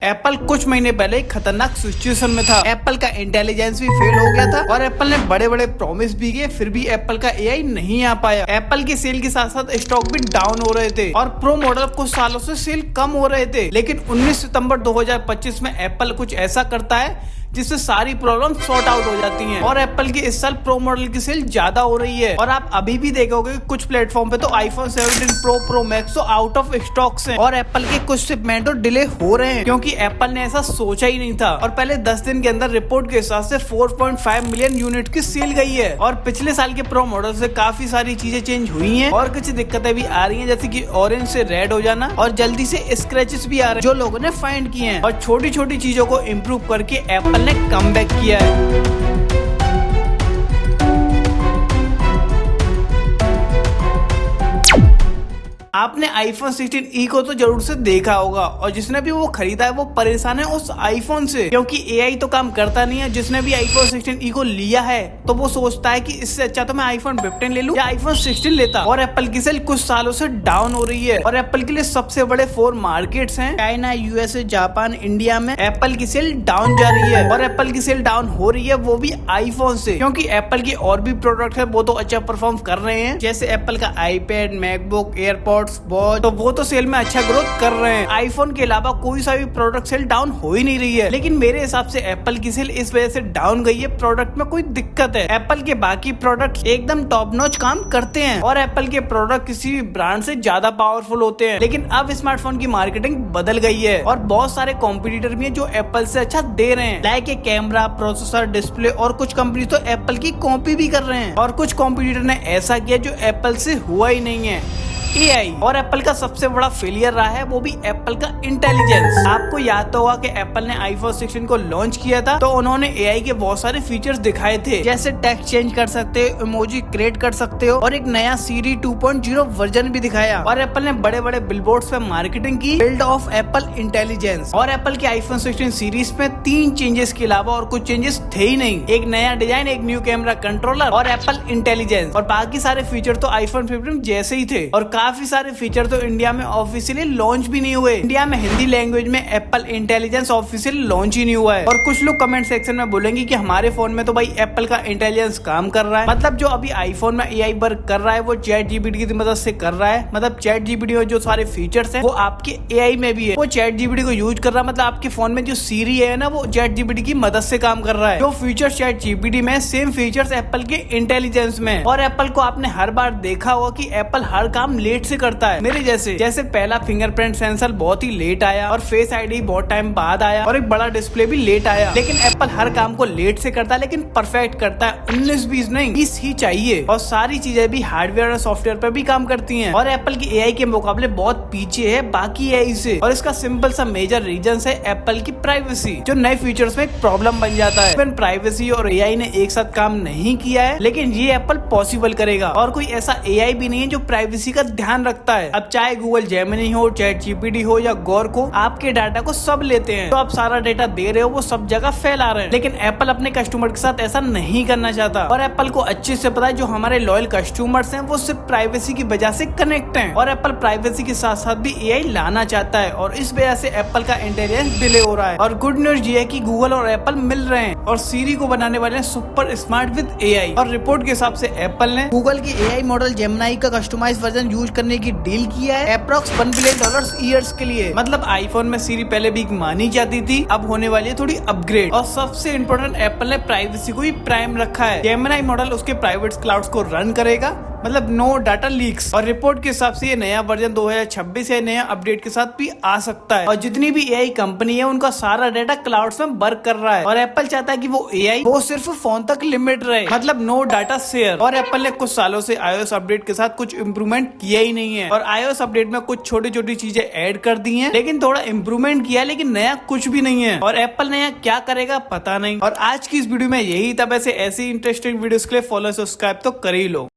Apple कुछ महीने पहले एक खतरनाक सिचुएशन में था। एप्पल का इंटेलिजेंस भी फेल हो गया था और एप्पल ने बड़े बड़े प्रॉमिस भी किए, फिर भी एप्पल का एआई नहीं आ पाया। एप्पल की सेल के साथ साथ स्टॉक भी डाउन हो रहे थे और प्रो मॉडल कुछ सालों से सेल कम हो रहे थे। लेकिन 19 सितंबर 2025 में एप्पल कुछ ऐसा करता है जिससे सारी प्रॉब्लम सॉर्ट आउट हो जाती हैं और एप्पल की इस साल प्रो मॉडल की सेल ज्यादा हो रही है। और आप अभी भी देखोगे कि कुछ प्लेटफॉर्म पे तो आईफोन 17 प्रो मैक्स तो आउट ऑफ स्टॉक्स हैं और एप्पल के कुछ शिपमेंट तो डिले हो रहे हैं क्योंकि एप्पल ने ऐसा सोचा ही नहीं था। और पहले 10 दिन के अंदर रिपोर्ट के हिसाब से 4.5 मिलियन यूनिट की सेल गई है और पिछले साल के प्रो मॉडल से काफी सारी चीजें चेंज हुई हैं और कुछ दिक्कतें भी आ रही हैं, जैसे कि ऑरेंज से रेड हो जाना और जल्दी से स्क्रैचेस भी आ रहे हैं जो लोगों ने फाइंड किए हैं। और छोटी छोटी चीजों को इम्प्रूव करके एप्पल ने कमबैक किया है। आपने आईफोन 16e को तो जरूर से देखा होगा और जिसने भी वो खरीदा है वो परेशान है उस आईफोन से, क्योंकि एआई तो काम करता नहीं है। जिसने भी आईफोन 16e को लिया है तो वो सोचता है कि इससे अच्छा तो मैं आईफोन 15 ले लूं या आईफोन 16 लेता। और एप्पल की सेल कुछ सालों से डाउन हो रही है और एप्पल के लिए सबसे बड़े 4 मार्केट्स हैं, चाइना, यूएसए, जापान, इंडिया में एप्पल की सेल डाउन जा रही है। और एप्पल की सेल डाउन हो रही है वो भी आईफोन से, क्योंकि एप्पल की और भी प्रोडक्ट है वो तो अच्छा परफॉर्म कर रहे हैं, जैसे एप्पल का आईपैड, मैकबुक, एयरपॉड्स, तो वो तो सेल में अच्छा ग्रोथ कर रहे हैं। आईफोन के अलावा कोई सा भी प्रोडक्ट सेल डाउन हो ही नहीं रही है। लेकिन मेरे हिसाब से एप्पल की सेल इस वजह से डाउन गई है, प्रोडक्ट में कोई दिक्कत है। एप्पल के बाकी प्रोडक्ट एकदम टॉप नॉच काम करते हैं और एप्पल के प्रोडक्ट किसी भी ब्रांड से ज्यादा पावरफुल होते हैं। लेकिन अब स्मार्टफोन की मार्केटिंग बदल गई है और बहुत सारे कॉम्पिटिटर भी हैं जो एप्पल से अच्छा दे रहे हैं, लाइक कैमरा, प्रोसेसर, डिस्प्ले, और कुछ कंपनी तो एप्पल की कॉपी भी कर रहे हैं। और कुछ कॉम्पिटिटर ने ऐसा किया जो एप्पल से हुआ ही नहीं है, एआई। और एप्पल का सबसे बड़ा फेलियर रहा है वो भी एप्पल का इंटेलिजेंस। आपको याद तो होगा कि एप्पल ने आईफोन 16 को लॉन्च किया था तो उन्होंने एआई के बहुत सारे फीचर्स दिखाए थे, जैसे टेक्स्ट चेंज कर सकते हो, इमोजी क्रिएट कर सकते हो और एक नया सीरी 2.0 वर्जन भी दिखाया। और एप्पल ने बड़े बड़े बिलबोर्ड्स पे मार्केटिंग की, बिल्ड ऑफ एप्पल इंटेलिजेंस। और एप्पल के आईफोन 16 सीरीज में 3 चेंजेस के अलावा और कुछ चेंजेस थे ही नहीं, एक नया डिजाइन, एक न्यू कैमरा कंट्रोलर और एप्पल इंटेलिजेंस। और बाकी सारे फीचर तो आईफोन 15 जैसे ही थे और काफी सारे फीचर तो इंडिया में ऑफिशियली लॉन्च भी नहीं हुए। इंडिया में हिंदी लैंग्वेज में एप्पल इंटेलिजेंस ऑफिशियली लॉन्च ही नहीं हुआ है। और कुछ लोग कमेंट सेक्शन में बोलेंगे कि हमारे फोन में तो भाई एप्पल का इंटेलिजेंस काम कर रहा है, मतलब जो अभी आईफोन में एआई वर्क कर रहा है वो चैट जीपीटी की मदद से कर रहा है। मतलब चैट जीपीटी में जो सारे फीचर्स हैं वो आपके एआई में भी है, वो चैट जीपीटी को यूज कर रहा है। मतलब आपके फोन में जो सीरी है ना वो चैट जीपीटी की मदद से काम कर रहा है। जो फीचर्स चैट जीपीटी में सेम फीचर्स एप्पल के इंटेलिजेंस में। और एप्पल को आपने हर बार देखा होगा कि एप्पल हर काम लेट से करता है, मेरे जैसे पहला फिंगरप्रिंट सेंसर बहुत ही लेट आया और फेस आईडी बहुत टाइम बाद आया और एक बड़ा डिस्प्ले भी लेट आया। लेकिन एप्पल हर काम को लेट से करता है लेकिन परफेक्ट करता है, 19-20 नहीं, 20 ही चाहिए। और सारी चीजें भी हार्डवेयर और सॉफ्टवेयर पर भी काम करती हैं। और एप्पल की एआई के मुकाबले बहुत पीछे है बाकी एआई से। और इसका सिंपल सा मेजर रीजन है एप्पल की प्राइवेसी, जो नए फीचर्स में एक प्रॉब्लम बन जाता है। प्राइवेसी और एआई ने एक साथ काम नहीं किया है, लेकिन ये एप्पल पॉसिबल करेगा। और कोई ऐसा एआई भी नहीं है जो प्राइवेसी का ध्यान रखता है। अब चाहे गूगल जेमिनी हो, चैट जीपीटी हो या ग्रोक हो, आपके डाटा को सब लेते हैं। तो आप सारा डाटा दे रहे हो वो सब जगह फैला रहे हैं। लेकिन एप्पल अपने कस्टमर के साथ ऐसा नहीं करना चाहता। और एप्पल को अच्छे से पता है जो हमारे लॉयल कस्टमर्स हैं वो सिर्फ प्राइवेसी की वजह से कनेक्ट हैं। और एप्पल प्राइवेसी के साथ साथ भी एआई लाना चाहता है और इस वजह से एप्पल का इंटेलिजेंस डिले हो रहा है। और गुड न्यूज ये है कि गूगल और एप्पल मिल रहे हैं और सीरी को बनाने वाले हैं सुपर स्मार्ट विद एआई। और रिपोर्ट के हिसाब से एप्पल ने गूगल की एआई मॉडल जेमिनी का कस्टमाइज वर्जन यूज करने की डील किया है अप्रॉक्स $1 बिलियन ईयर्स के लिए। मतलब आईफोन में सीरी पहले भी मानी जाती थी, अब होने वाली है थोड़ी अपग्रेड। और सबसे इम्पोर्टेंट, एप्पल ने प्राइवेसी को ही प्राइम रखा है। जेमिनी मॉडल उसके प्राइवेट क्लाउड्स को रन करेगा, मतलब नो डाटा लीक्स। और रिपोर्ट के हिसाब से ये नया वर्जन 2026 या नया अपडेट के साथ भी आ सकता है। और जितनी भी एआई कंपनी है उनका सारा डाटा क्लाउड्स में वर्क कर रहा है और एप्पल चाहता है कि वो एआई वो सिर्फ फोन तक लिमिट रहे, मतलब नो डाटा शेयर। और एप्पल ने कुछ सालों से iOS अपडेट के साथ कुछ इम्प्रूवमेंट किया ही नहीं है और iOS अपडेट में कुछ छोटी छोटी चीजें ऐड कर दी हैं, लेकिन थोड़ा इम्प्रूवमेंट किया, लेकिन नया कुछ भी नहीं है। और एप्पल नया क्या करेगा पता नहीं। और आज की इस वीडियो में यही था। वैसे ऐसी इंटरेस्टिंग वीडियोस के लिए फॉलो सब्सक्राइब तो कर ही लो।